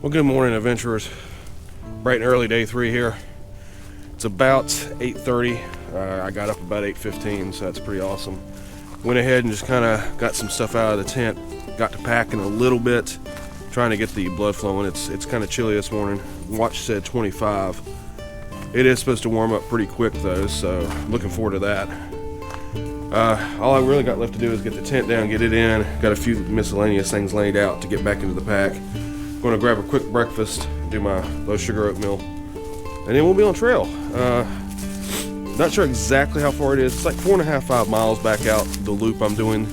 Well, good morning, adventurers. Bright and early, day 3 here. It's about 8:30. I got up about 8:15, so that's pretty awesome. Went ahead and just kind of got some stuff out of the tent. Got to packing a little bit, trying to get the blood flowing. It's kind of chilly this morning. Watch said 25. It is supposed to warm up pretty quick though, so looking forward to that. All I really got left to do is get the tent down, get it in. Got a few miscellaneous things laid out to get back into the pack. Going to grab a quick breakfast, do my low sugar oatmeal, and then we'll be on trail. Not sure exactly how far it is. It's like 4.5 miles back out the loop I'm doing.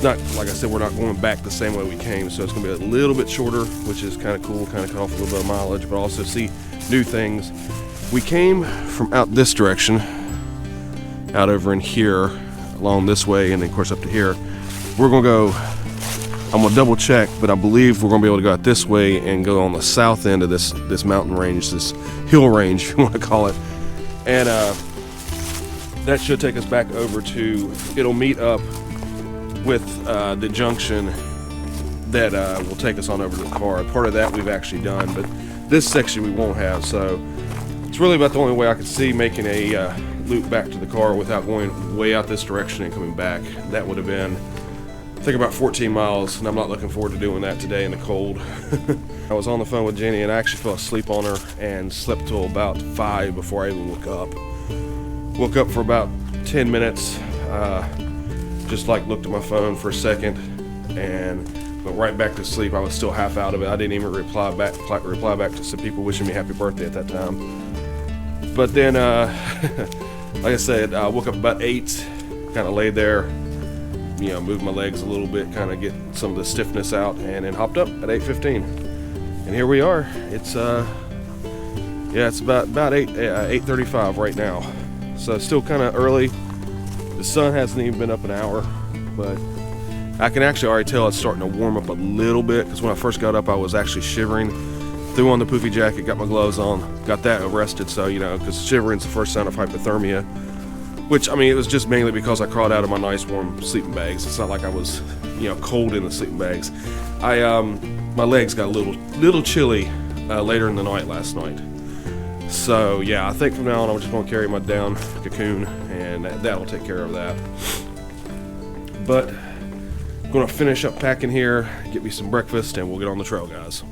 Not like I said, we're not going back the same way we came, so it's going to be a little bit shorter, which is kind of cool. Kind of cut off a little bit of mileage, but also see new things. We came from out this direction, out over in here, along this way, and then of course up to here. We're going to go. I'm gonna double check, but I believe we're gonna be able to go out this way and go on the south end of this mountain range, this hill range, if you want to call it. And that should take us back over to. It'll meet up with the junction that will take us on over to the car. Part of that we've actually done, but this section we won't have. So it's really about the only way I could see making a loop back to the car without going way out this direction and coming back. That would have been, I think, about 14 miles, and I'm not looking forward to doing that today in the cold. I was on the phone with Jenny, and I actually fell asleep on her and slept till about 5 before I even woke up. Woke up for about 10 minutes, just like looked at my phone for a second, and went right back to sleep. I was still half out of it. I didn't even reply back to some people wishing me happy birthday at that time. But then, like I said, I woke up about 8, kind of laid there, moved my legs a little bit, kind of get some of the stiffness out, and then hopped up at 8:15. And here we are. It's it's about 8:35 right now. So still kind of early. The sun hasn't even been up an hour, but I can actually already tell it's starting to warm up a little bit, because when I first got up I was actually shivering. Threw on the poofy jacket, got my gloves on, got that arrested, so because shivering's the first sign of hypothermia. Which, I mean, it was just mainly because I crawled out of my nice warm sleeping bags. It's not like I was, cold in the sleeping bags. My legs got a little chilly later in the night last night. So yeah, I think from now on I'm just going to carry my down cocoon, and that'll take care of that. But I'm going to finish up packing here, get me some breakfast, and we'll get on the trail, guys.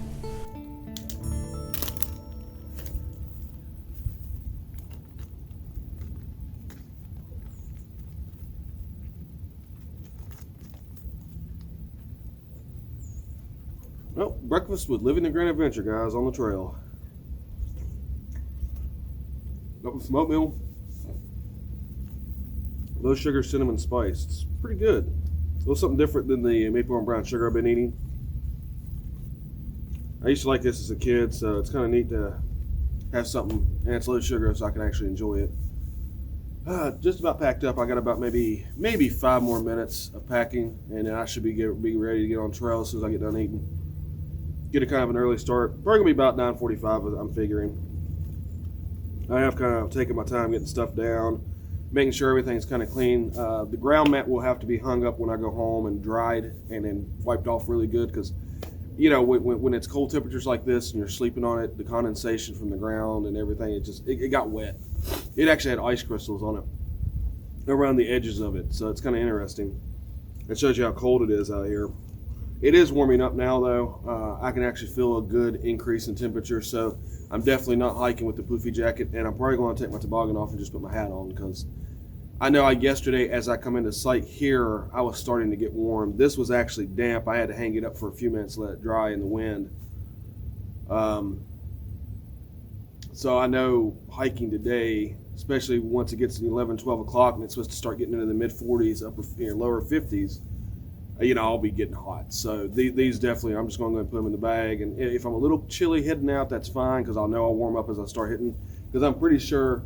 Well, breakfast with Living the Grand Adventure, guys, on the trail. Got with some oatmeal, low sugar, cinnamon spice. It's pretty good. A little something different than the maple and brown sugar I've been eating. I used to like this as a kid, so it's kind of neat to have something, and it's low sugar, so I can actually enjoy it. Just about packed up. I got about maybe 5 more minutes of packing, and then I should be ready to get on trail as soon as I get done eating. Get a kind of an early start. Probably gonna be about 9:45. I'm figuring. I have kind of taken my time getting stuff down, making sure everything's kind of clean. The ground mat will have to be hung up when I go home and dried, and then wiped off really good, because when it's cold temperatures like this and you're sleeping on it, the condensation from the ground and everything, it got wet. It actually had ice crystals on it around the edges of it, so it's kind of interesting. It shows you how cold it is out here. It is warming up now, though. I can actually feel a good increase in temperature, so I'm definitely not hiking with the poofy jacket, and I'm probably going to take my toboggan off and just put my hat on, because I know yesterday as I come into sight here, I was starting to get warm. This was actually damp. I had to hang it up for a few minutes, let it dry in the wind. So I know hiking today, especially once it gets to 11, 12 o'clock and it's supposed to start getting into the mid-40s, lower 50s, I'll be getting hot. So these definitely, I'm just going to go and put them in the bag. And if I'm a little chilly heading out, that's fine, because I'll know I'll warm up as I start hitting. Because I'm pretty sure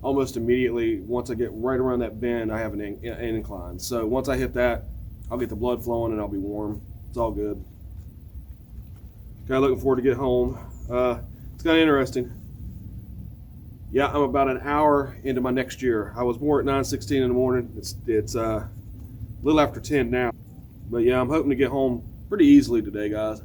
almost immediately, once I get right around that bend, I have an incline. So once I hit that, I'll get the blood flowing and I'll be warm. It's all good. Kind of looking forward to get home. It's kind of interesting. Yeah, I'm about an hour into my next year. I was born at 9:16 in the morning. It's a little after 10 now. But yeah, I'm hoping to get home pretty easily today, guys.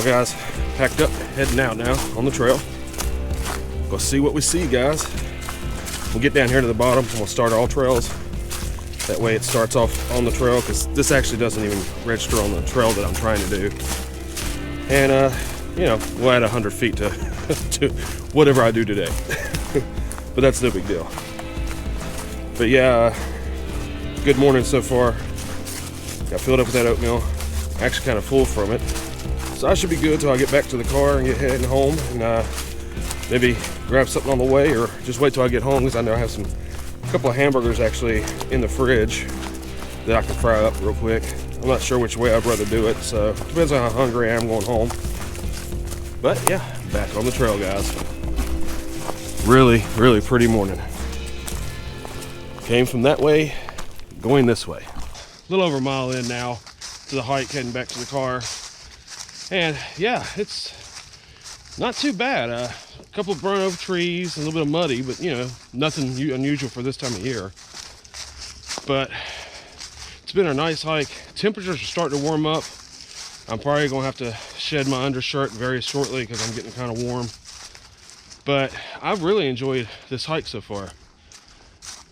Well guys, packed up, heading out now on the trail. Go see what we see, guys. We'll get down here to the bottom and we'll start all trails. That way it starts off on the trail, because this actually doesn't even register on the trail that I'm trying to do. And you know, we'll add 100 feet to, to whatever I do today. But that's no big deal. But yeah, good morning so far. Got filled up with that oatmeal. Actually kind of full from it. So I should be good till I get back to the car and get heading home, and maybe grab something on the way, or just wait till I get home, because I know I have a couple of hamburgers actually in the fridge that I can fry up real quick. I'm not sure which way I'd rather do it, so it depends on how hungry I am going home. But yeah, back on the trail, guys. Really, really pretty morning. Came from that way, going this way. A little over a mile in now to the hike, heading back to the car. And yeah, it's not too bad. A couple of burnt over trees, a little bit of muddy, but you know, nothing unusual for this time of year. But it's been a nice hike. Temperatures are starting to warm up. I'm probably gonna have to shed my undershirt very shortly because I'm getting kind of warm. But I've really enjoyed this hike so far.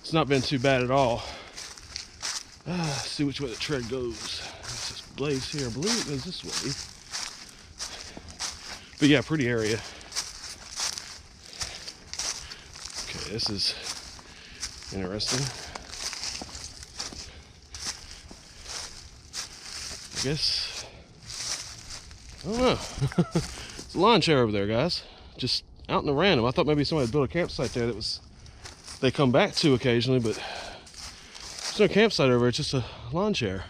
It's not been too bad at all. See which way the tread goes. There's this blaze here. I believe it goes this way. But yeah, pretty area. Okay, this is interesting. I guess, I don't know. It's a lawn chair over there, guys. Just out in the random. I thought maybe somebody built a campsite there that was, they come back to occasionally, but there's no campsite over there. It's just a lawn chair.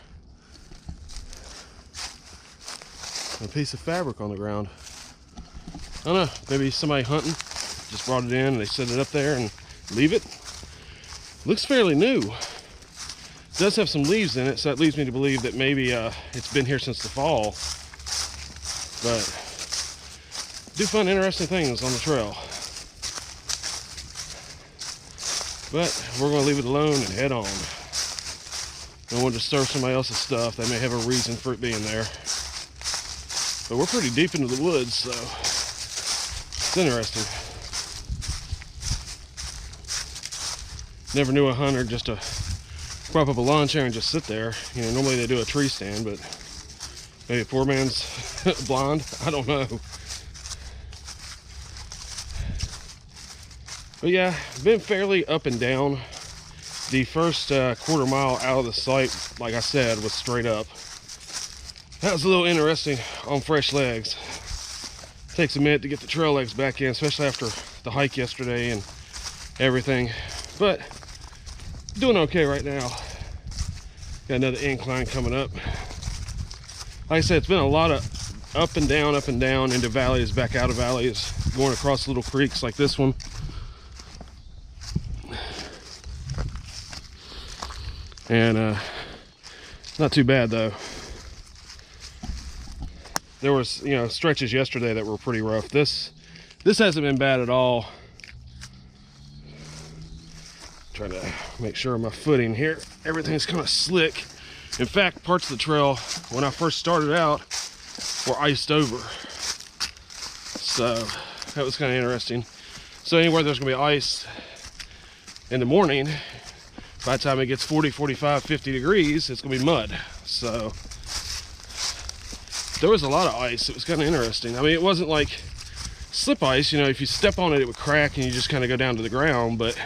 A piece of fabric on the ground. I don't know, maybe somebody hunting just brought it in and they set it up there and leave it. Looks fairly new. It does have some leaves in it, so that leads me to believe that maybe it's been here since the fall. But do find interesting things on the trail. But we're going to leave it alone and head on. Don't want to disturb somebody else's stuff. They may have a reason for it being there. But we're pretty deep into the woods, so it's interesting. Never knew a hunter just to prop up a lawn chair and just sit there. You know, normally they do a tree stand, but maybe a poor man's blind. I don't know. But yeah, been fairly up and down. The first quarter mile out of the site, like I said, was straight up. That was a little interesting on fresh legs. Takes a minute to get the trail legs back in, especially after the hike yesterday and everything. But doing okay right now. Got another incline coming up. Like I said, it's been a lot of up and down into valleys, back out of valleys, going across little creeks like this one. And not too bad though. There was, you know, stretches yesterday that were pretty rough. This hasn't been bad at all. Trying to make sure of my footing here. Everything's kind of slick. In fact, parts of the trail when I first started out were iced over. So that was kind of interesting. So anywhere there's gonna be ice in the morning, by the time it gets 40, 45, 50 degrees, it's gonna be mud. So there was a lot of ice. It was kind of interesting. I mean, it wasn't like slip ice, you know, if you step on it, it would crack and you just kind of go down to the ground. But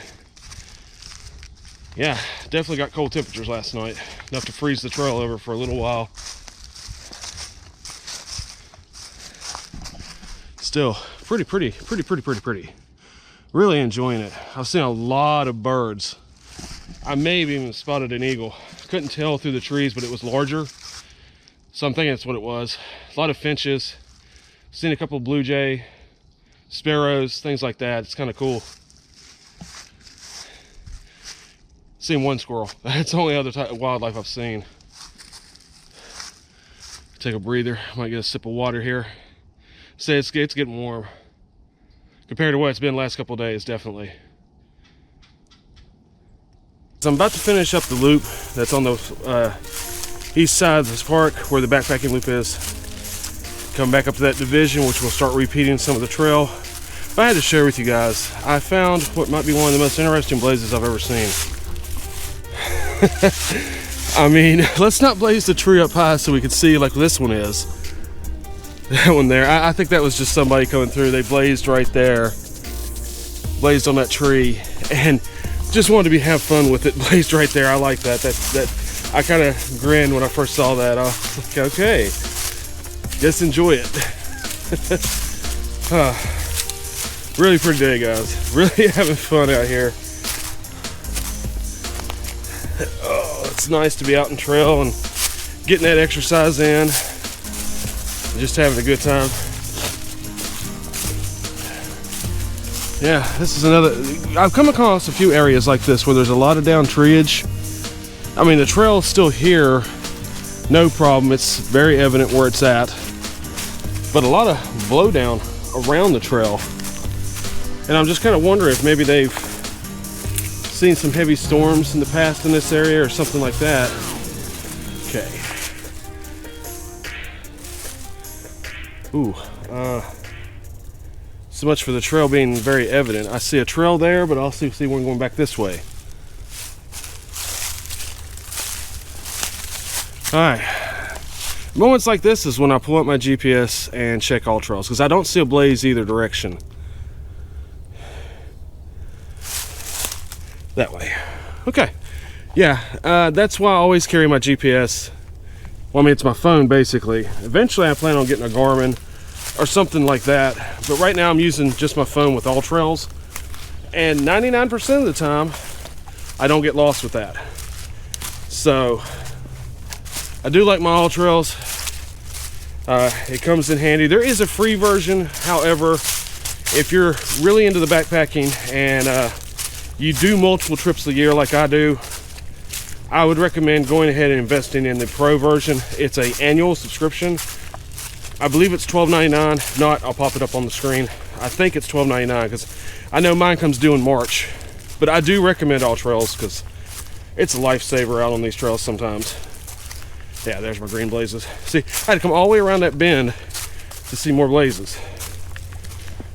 yeah, definitely got cold temperatures last night, enough to freeze the trail over for a little while. Still pretty. Really enjoying it. I've seen a lot of birds. I may have even spotted an eagle. Couldn't tell through the trees, but it was larger. So I'm thinking that's what it was. A lot of finches. Seen a couple of blue jay, sparrows, things like that. It's kind of cool. Seen one squirrel. That's the only other type of wildlife I've seen. Take a breather. Might get a sip of water here. Say it's getting warm. Compared to what it's been the last couple of days, definitely. So I'm about to finish up the loop that's on the east side of this park where the backpacking loop is. Come back up to that division, which will start repeating some of the trail. If I had to share with you guys, I found what might be one of the most interesting blazes I've ever seen. I mean, let's not blaze the tree up high so we could see like this one is. That one there, I think that was just somebody coming through. They blazed right there, blazed on that tree, and just wanted to have fun with it. Blazed right there. I like that. That I kind of grinned when I first saw that. I was like, okay, just enjoy it. Really pretty day, guys. Really having fun out here. Oh, it's nice to be out in trail and getting that exercise in. Just having a good time. Yeah, this is another. I've come across a few areas like this where there's a lot of down treeage. I mean, the trail is still here, no problem. It's very evident where it's at. But a lot of blowdown around the trail. And I'm just kind of wondering if maybe they've seen some heavy storms in the past in this area or something like that. Okay. Ooh, so much for the trail being very evident. I see a trail there, but I also see one going back this way. All right. Moments like this is when I pull up my GPS and check all trails, because I don't see a blaze either direction. That way. Okay. Yeah, that's why I always carry my GPS. Well, I mean, it's my phone, basically. Eventually, I plan on getting a Garmin or something like that. But right now, I'm using just my phone with all trails. And 99% of the time, I don't get lost with that. So, I do like my all trails. It comes in handy. There is a free version. However, if you're really into the backpacking and you do multiple trips a year like I do, I would recommend going ahead and investing in the pro version. It's an annual subscription. I believe it's $12.99. If not, I'll pop it up on the screen. I think it's $12.99 because I know mine comes due in March. But I do recommend all trails because it's a lifesaver out on these trails sometimes. Yeah, there's my green blazes. See, I had to come all the way around that bend to see more blazes.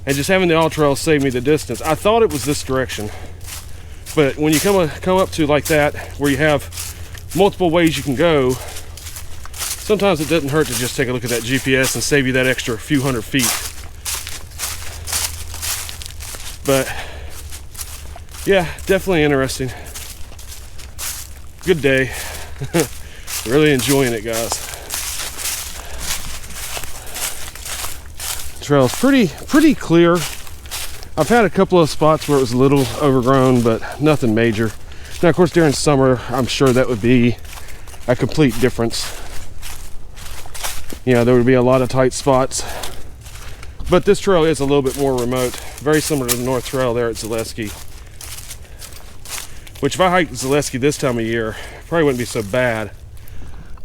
And just having the all trails saved me the distance. I thought it was this direction. But when you come up to like that, where you have multiple ways you can go, sometimes it doesn't hurt to just take a look at that GPS and save you that extra few hundred feet. But yeah, definitely interesting. Good day. Really enjoying it, guys. Trail's pretty clear. I've had a couple of spots where it was a little overgrown, but nothing major. Now, of course, during summer, I'm sure that would be a complete difference. You know, there would be a lot of tight spots. But this trail is a little bit more remote. Very similar to the North Trail there at Zaleski. Which, if I hiked Zaleski this time of year, probably wouldn't be so bad.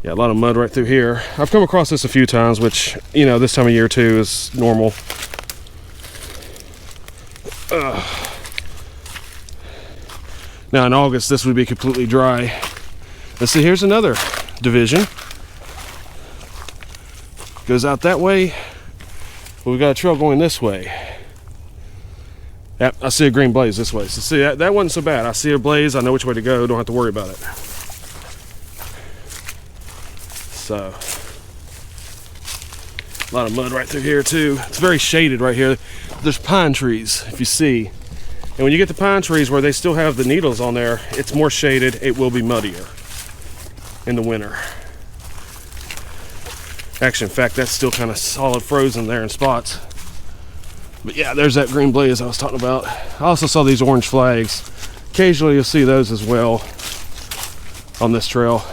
Yeah, a lot of mud right through here. I've come across this a few times, which, you know, this time of year too is normal. Now in August, this would be completely dry. Let's see, here's another division. Goes out that way. But we've got a trail going this way. Yep, I see a green blaze this way. So see, that wasn't so bad. I see a blaze, I know which way to go, don't have to worry about it. So, a lot of mud right through here too. It's very shaded right here. There's pine trees, if you see. And when you get the pine trees where they still have the needles on there, it's more shaded, it will be muddier in the winter. Actually, in fact, that's still kind of solid frozen there in spots. But yeah, there's that green blaze I was talking about. I also saw these orange flags. Occasionally you'll see those as well on this trail.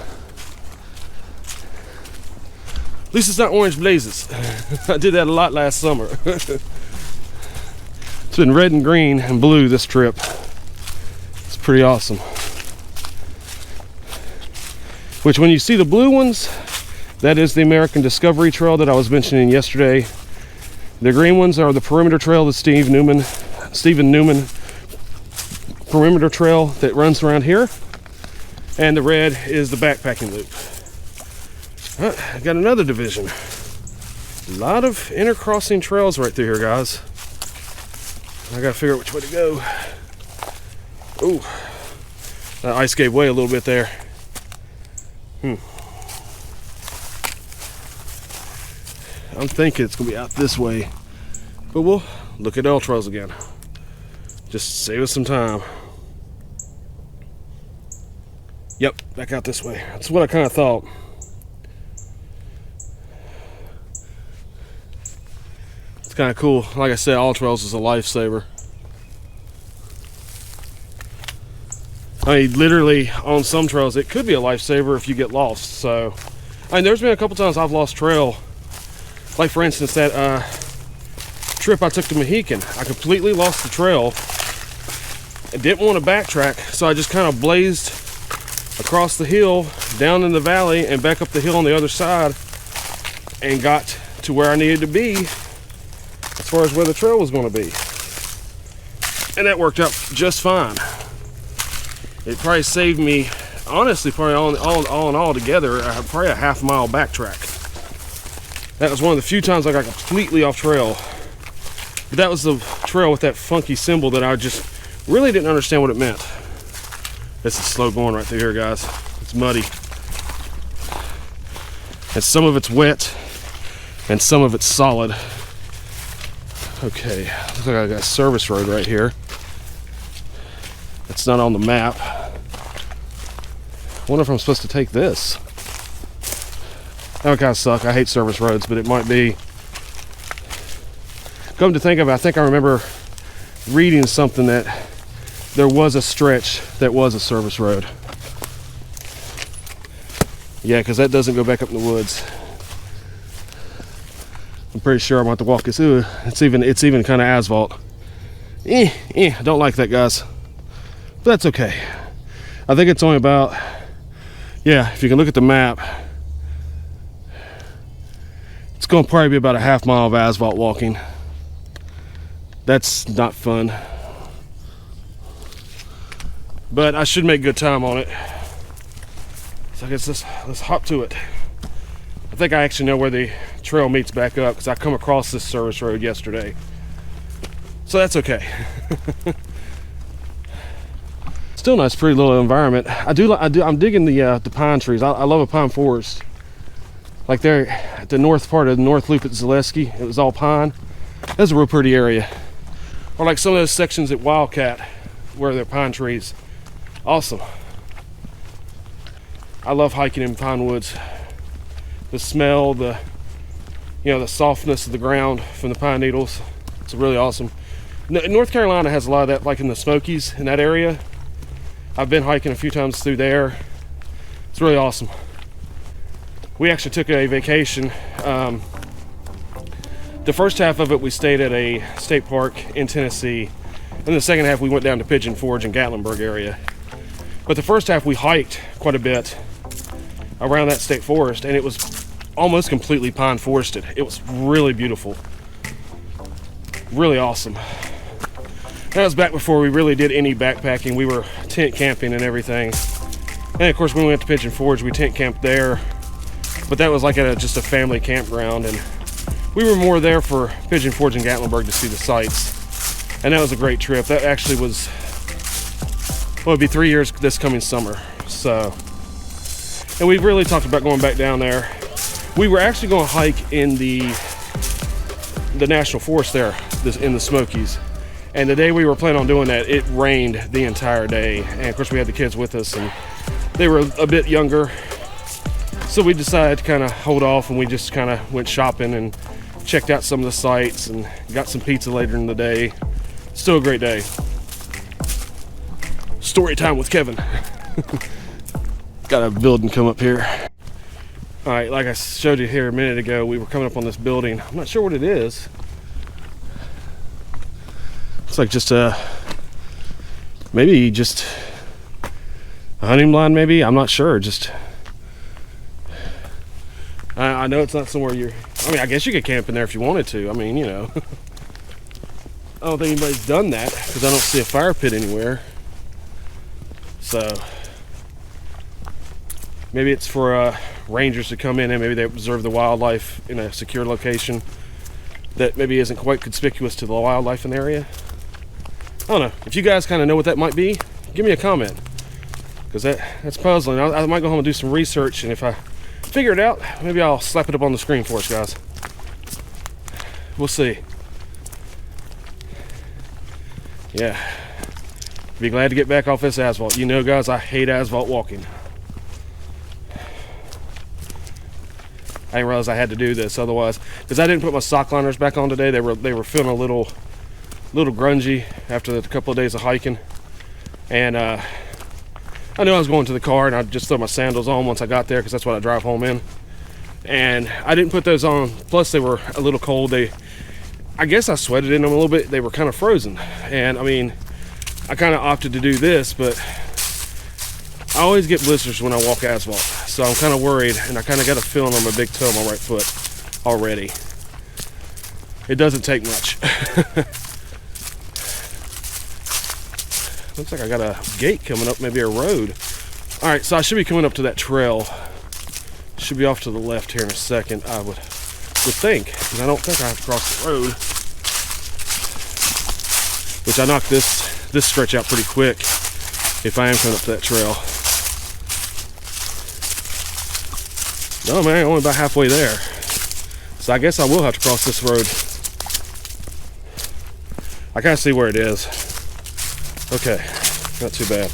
At least it's not orange blazes. I did that a lot last summer. It's been red and green and blue this trip. It's pretty awesome. Which, when you see the blue ones, that is the American Discovery Trail that I was mentioning yesterday. The green ones are the Perimeter Trail, the Stephen Newman Perimeter Trail that runs around here. And the red is the backpacking loop. I got another division. A lot of intercrossing trails right through here, guys. I gotta figure out which way to go. Ooh, that ice gave way a little bit there. I'm thinking it's gonna be out this way, but we'll look at L trails again. Just save us some time. Yep, back out this way. That's what I kind of thought. It's kind of cool. Like I said, all trails is a lifesaver. I mean, literally on some trails, it could be a lifesaver if you get lost. So, I mean, there's been a couple times I've lost trail. Like for instance, that trip I took to Mohican, I completely lost the trail. I didn't want to backtrack, so I just kind of blazed across the hill, down in the valley, and back up the hill on the other side, and got to where I needed to be as far as where the trail was going to be. And that worked out just fine. It probably saved me, honestly, probably all in all together, probably a half-mile backtrack. That was one of the few times I got completely off trail. But that was the trail with that funky symbol that I just really didn't understand what it meant. This is slow going right through here, guys. It's muddy. And some of it's wet, and some of it's solid. Okay, looks like I got a service road right here. It's not on the map. I wonder if I'm supposed to take this. That would kind of suck. I hate service roads, but it might be. Come to think of it, I think I remember reading something that there was a stretch that was a service road. Yeah, because that doesn't go back up in the woods. I'm pretty sure I'm going to have to walk this. Ooh, it's even kind of asphalt. I don't like that, guys. But that's okay. I think it's only about, yeah, if you can look at the map, it's going to probably be about a half-mile of asphalt walking. That's not fun. But I should make good time on it. So I guess let's hop to it. I think I actually know where the trail meets back up because I come across this service road yesterday. So that's okay. Still nice, pretty little environment. I'm digging the pine trees. I love a pine forest. Like there at the north part of the North Loop at Zaleski, it was all pine. That's a real pretty area. Or like some of those sections at Wildcat where they're pine trees. Awesome. I love hiking in pine woods. The smell, the softness of the ground from the pine needles. It's really awesome. North Carolina has a lot of that, like in the Smokies, in that area. I've been hiking a few times through there. It's really awesome. We actually took a vacation. The first half of it we stayed at a state park in Tennessee, and the second half we went down to Pigeon Forge in Gatlinburg area. But the first half we hiked quite a bit around that state forest, and it was almost completely pine forested. It was really beautiful, really awesome. That was back before we really did any backpacking. We were tent camping and everything. And of course when we went to Pigeon Forge, we tent camped there, but that was like at just a family campground, and we were more there for Pigeon Forge and Gatlinburg to see the sights. And that was a great trip. That actually was, well, it'd be 3 years this coming summer. So, and we've really talked about going back down there. We were actually going to hike in the national forest there, in the Smokies. And the day we were planning on doing that, it rained the entire day. And of course we had the kids with us, and they were a bit younger. So we decided to kind of hold off, and we just kind of went shopping and checked out some of the sites and got some pizza later in the day. Still a great day. Story time with Kevin. Got a building come up here. All right, like I showed you here a minute ago, we were coming up on this building. I'm not sure what it is. It's like just maybe just a hunting blind, maybe. I'm not sure. Just I know it's not somewhere I mean, I guess you could camp in there if you wanted to. I mean, you know. I don't think anybody's done that because I don't see a fire pit anywhere. So maybe it's for rangers to come in and maybe they observe the wildlife in a secure location that maybe isn't quite conspicuous to the wildlife in the area. I don't know. If you guys kind of know what that might be, give me a comment, because that's puzzling. I might go home and do some research, and if I figure it out, maybe I'll slap it up on the screen for us, guys. We'll see. Yeah. Be glad to get back off this asphalt. You know, guys, I hate asphalt walking. I didn't realize I had to do this otherwise, because I didn't put my sock liners back on today. They were feeling a little grungy after a couple of days of hiking, and I knew I was going to the car, and I just threw my sandals on once I got there, because that's what I drive home in. And I didn't put those on. Plus, they were a little cold. I guess I sweated in them a little bit. They were kind of frozen, and I mean, I kind of opted to do this, but I always get blisters when I walk asphalt, so I'm kind of worried, and I kind of got a feeling on my big toe on my right foot already. It doesn't take much. Looks like I got a gate coming up, maybe a road. All right, so I should be coming up to that trail. Should be off to the left here in a second, I would think, because I don't think I have to cross the road. Which I knocked this stretch out pretty quick if I am coming up to that trail. No, man, only about halfway there. So I guess I will have to cross this road. I kind of see where it is. Okay, not too bad.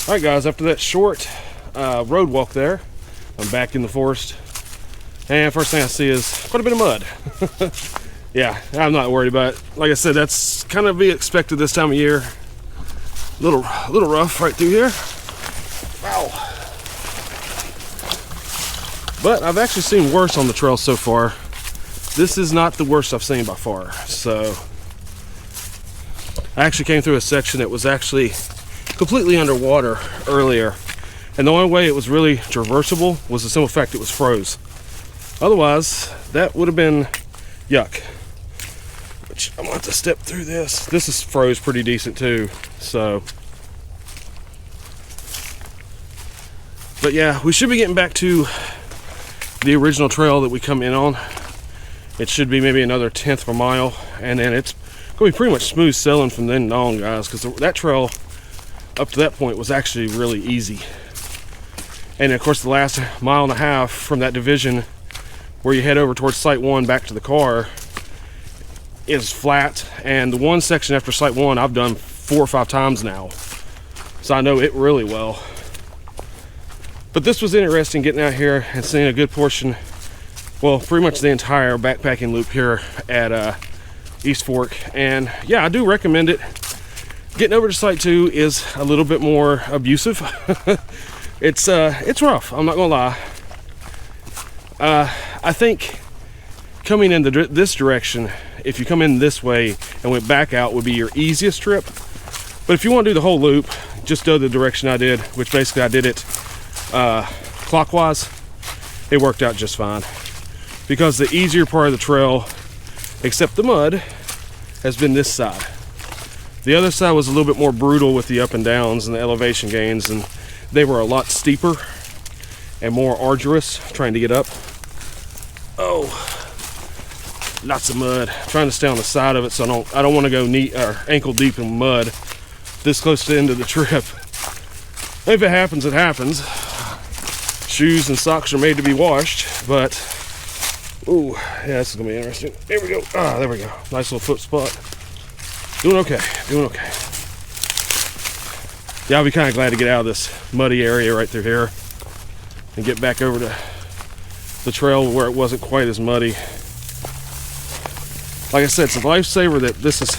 All right, guys, after that short road walk there, I'm back in the forest, and first thing I see is quite a bit of mud. Yeah, I'm not worried about it. Like I said, that's kind of be expected this time of year. A little rough right through here. Wow. But I've actually seen worse on the trail so far. This is not the worst I've seen by far. So I actually came through a section that was actually completely underwater earlier, and the only way it was really traversable was the simple fact it was froze. Otherwise, that would have been yuck. Which I'm gonna have to step through this. This is froze pretty decent too. So, but yeah, we should be getting back to the original trail that we come in on. It should be maybe another 1/10 of a mile, and then it's gonna be pretty much smooth sailing from then on, guys, because that trail up to that point was actually really easy. And of course, the last 1.5 miles from that division where you head over towards Site 1 back to the car is flat, and the one section after Site 1 I've done 4 or 5 times now, so I know it really well. But this was interesting, getting out here and seeing a good portion, well, pretty much the entire backpacking loop here at East Fork. And yeah, I do recommend it. Getting over to Site 2 is a little bit more abusive. It's rough, I'm not gonna lie. I think coming in this direction, if you come in this way and went back out, would be your easiest trip. But if you want to do the whole loop, just go the direction I did, which basically I did it clockwise. It worked out just fine, because the easier part of the trail, except the mud, has been this side. The other side was a little bit more brutal with the up and downs and the elevation gains, and they were a lot steeper and more arduous trying to get up. Oh, lots of mud. I'm trying to stay on the side of it, so I don't want to go knee or ankle deep in mud this close to the end of the trip. If it happens, it happens. shoes and socks are made to be washed, but ooh, yeah, this is gonna be interesting. There we go. Ah, there we go. Nice little foot spot. Doing okay, doing okay. Yeah, I'll be kind of glad to get out of this muddy area right through here and get back over to the trail where it wasn't quite as muddy. Like I said, it's a lifesaver that this is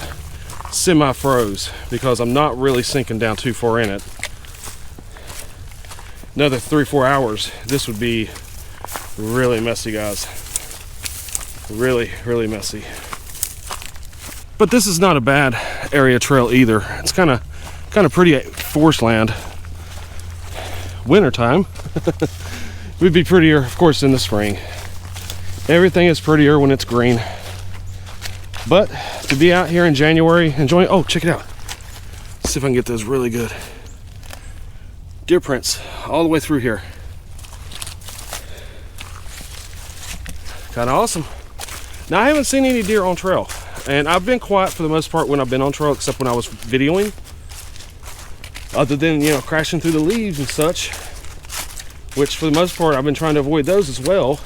semi-froze because I'm not really sinking down too far in it. Another 3-4 hours, this would be really messy, guys. Really, really messy. But this is not a bad area trail either. It's kind of pretty forest land. Wintertime would be prettier, of course, in the spring. Everything is prettier when it's green. But to be out here in January enjoying, oh, check it out. Let's see if I can get those really good. Deer prints all the way through here. Kind of awesome. Now, I haven't seen any deer on trail, and I've been quiet for the most part when I've been on trail, except when I was videoing. Other than, you know, crashing through the leaves and such, which for the most part I've been trying to avoid those as well.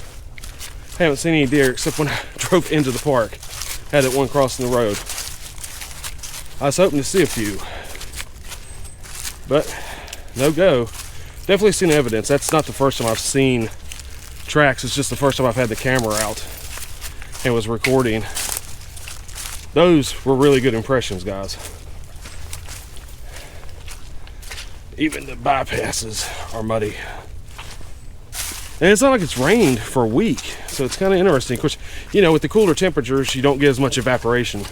I haven't seen any deer except when I drove into the park. Had that one crossing the road. I was hoping to see a few, but no go. Definitely seen evidence. That's not the first time I've seen tracks. It's just the first time I've had the camera out and was recording. Those were really good impressions, guys. Even the bypasses are muddy. And it's not like it's rained for a week, so it's kind of interesting. Of course, you know, with the cooler temperatures, you don't get as much evaporation.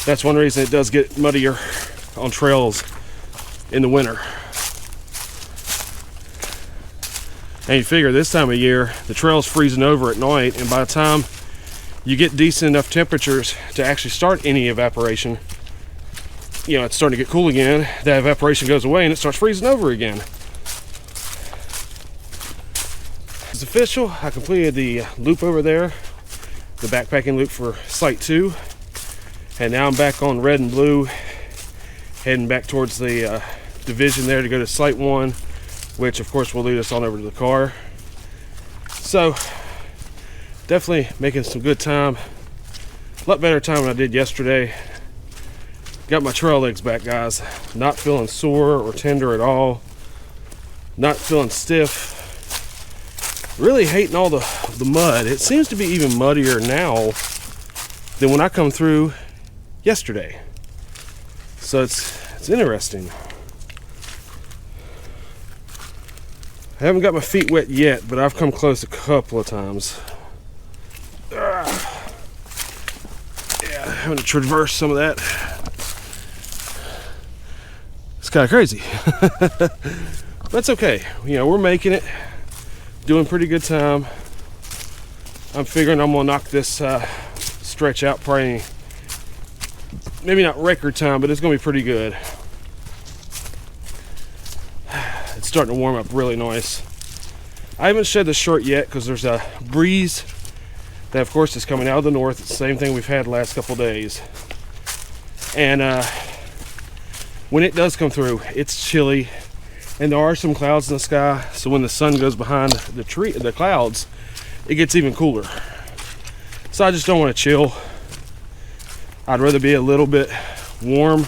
That's one reason it does get muddier on trails in the winter. And you figure this time of year, the trail's freezing over at night, and by the time you get decent enough temperatures to actually start any evaporation, you know, it's starting to get cool again, that evaporation goes away and it starts freezing over again. It's official. I completed the loop over there, the backpacking loop for Site 2, and now I'm back on red and blue, heading back towards the division there to go to Site 1, which of course will lead us on over to the car. So definitely making some good time, a lot better time than I did yesterday. Got my trail legs back, guys. Not feeling sore or tender at all. Not feeling stiff. Really hating all the mud. It seems to be even muddier now than when I come through yesterday. So it's interesting. I haven't got my feet wet yet, but I've come close a couple of times. Yeah, having to traverse some of that. It's kind of crazy. That's okay. You know, we're making it. Doing pretty good time. I'm figuring I'm gonna knock this stretch out probably, maybe not record time, but it's gonna be pretty good. It's starting to warm up really nice. I haven't shed the shirt yet because there's a breeze that of course is coming out of the north. It's the same thing we've had the last couple days. And when it does come through, it's chilly. And there are some clouds in the sky, so when the sun goes behind the clouds, it gets even cooler. So I just don't want to chill. I'd rather be a little bit warm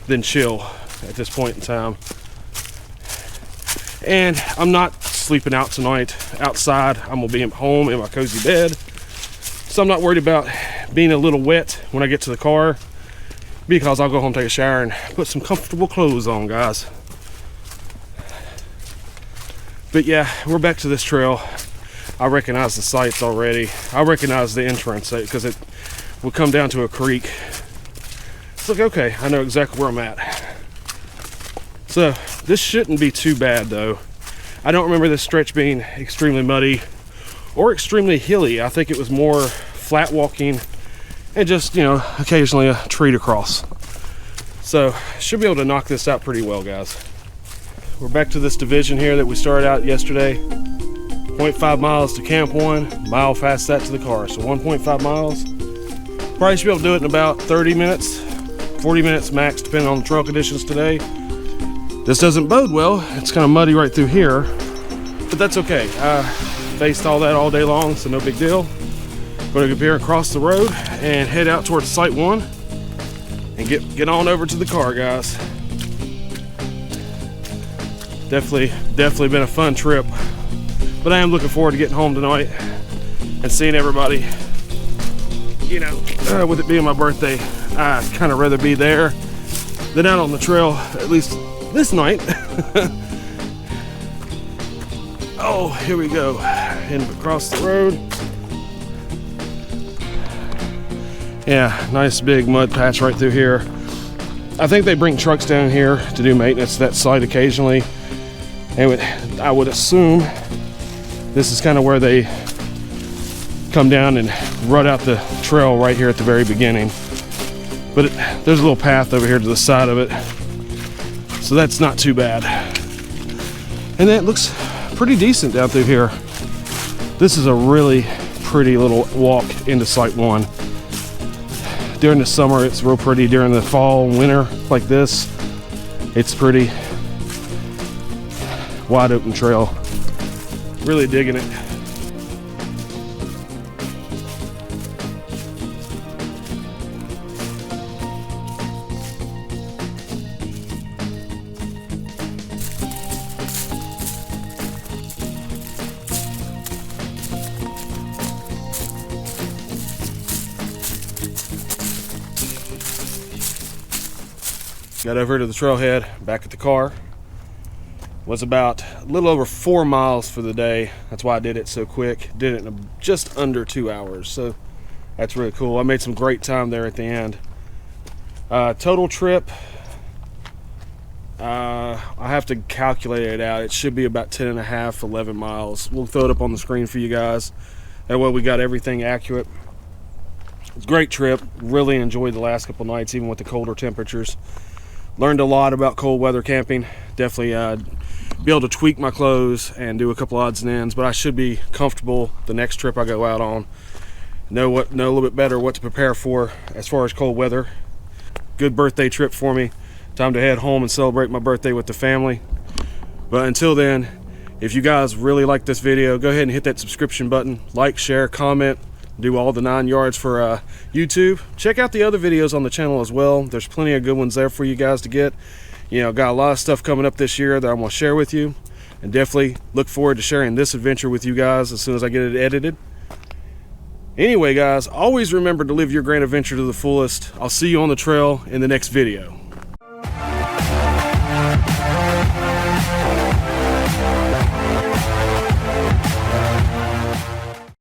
than chill at this point in time. And I'm not sleeping out tonight outside. I'm gonna be at home in my cozy bed. So I'm not worried about being a little wet when I get to the car, because I'll go home, take a shower, and put some comfortable clothes on, guys. But yeah, we're back to this trail. I recognize the sites already. I recognize the entrance because it will come down to a creek. It's like, okay, I know exactly where I'm at. So this shouldn't be too bad though. I don't remember this stretch being extremely muddy or extremely hilly. I think it was more flat walking and just, you know, occasionally a tree to cross. So should be able to knock this out pretty well, guys. We're back to this division here that we started out yesterday. 0.5 miles to Camp 1, mile past that to the car. So 1.5 miles. Probably should be able to do it in about 30 minutes, 40 minutes max, depending on the trail conditions today. This doesn't bode well. It's kind of muddy right through here. but that's okay. I faced all that all day long, so no big deal. Going to go here and cross the road and head out towards Site 1 and get on over to the car, guys. Definitely been a fun trip, but I am looking forward to getting home tonight and seeing everybody. You know, with it being my birthday, I'd kind of rather be there than out on the trail, at least this night. Oh, here we go, and across the road. Yeah, nice big mud patch right through here. I think they bring trucks down here to do maintenance to that site occasionally, and I would assume this is kind of where they come down and rut out the trail right here at the very beginning. But there's a little path over here to the side of it, so that's not too bad. And that looks pretty decent down through here. This is a really pretty little walk into Site 1. During the summer it's real pretty. During the fall and winter like this, it's pretty. Wide open trail. Really digging it. Got over to the trailhead, back at the car. Was about a little over 4 miles for the day. That's why I did it so quick. Did it in just under 2 hours, so that's really cool. I made some great time there at the end. Total trip, I have to calculate it out. It should be about 10 and a half, 11 miles. We'll throw it up on the screen for you guys. That way we got everything accurate. It's a great trip. Really enjoyed the last couple nights, even with the colder temperatures. Learned a lot about cold weather camping. Definitely be able to tweak my clothes and do a couple odds and ends, but I should be comfortable the next trip I go out on. Know a little bit better what to prepare for as far as cold weather. Good birthday trip for me. Time to head home and celebrate my birthday with the family. But until then, if you guys really like this video, go ahead and hit that subscription button, like, share, comment, do all the 9 yards for YouTube. Check out the other videos on the channel as well. There's plenty of good ones there for you guys to get. You know, got a lot of stuff coming up this year that I'm going to share with you, and definitely look forward to sharing this adventure with you guys as soon as I get it edited. Anyway, guys, always remember to live your grand adventure to the fullest. I'll see you on the trail in the next video.